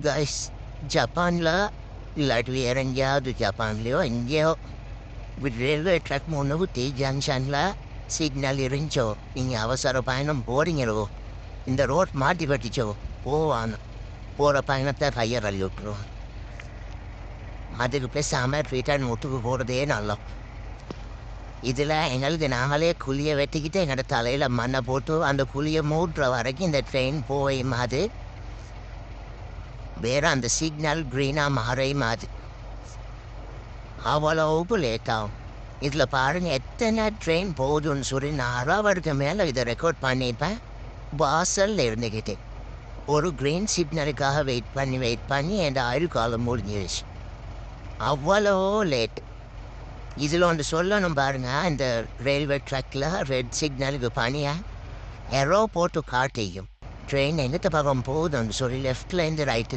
Guys, ஜப்பான்ல இல்லாட்டி வேற எங்கேயாவது ஜப்பான்லேயோ எங்கேயோ ரயில்வே ட்ராக் முன்னுக்கு ஜங்ஷனில் சிக்னல் இருந்துச்சோ, நீங்கள் அவசர பயணம் போகிறீங்களோ, இந்த ரோட் மாட்டி கட்டிச்சோ போவான் போகிற பயணத்தை கையை கழுவி விட்டுருவோம். அதுக்கு பேசாமல் ரிட்டர்ன் வீட்டுக்கு போகிறதே நல்லா. இதில் எங்களுக்கு நாங்களே குழியை வெட்டிக்கிட்டு எங்களோட தலையில் மண்ணை போட்டு அந்த குழியை மூட்டுற வரைக்கும் இந்த ட்ரெயின் போயும் அது வேறு அந்த சிக்னல் க்ரீனாக மாறையும் அது அவ்வளவுக்கு லேட் ஆகும். இதில் பாருங்கள் எத்தனை ட்ரெயின் போகுதுன்னு சொல்லி நான் அரை மேலே இதை ரெக்கார்ட் பண்ணிப்பேன். வாசலில் இருந்துக்கிட்டு ஒரு க்ரீன் சிக்னலுக்காக வெயிட் பண்ணி என் ஆயுள் காலம் முடிஞ்சிருச்சு. அவ்வளோ லேட். இதில் ஒன்று சொல்லணும் பாருங்கள், இந்த ரயில்வே ட்ராக்கில் ரெட் சிக்னலுக்கு பணியாக எரோ போட்டு காட்டியும் ட்ரெயின் எங்கிட்ட பக்கம் போகுதுன்னு சொல்லி லெஃப்ட்லேருந்து ரைட்டு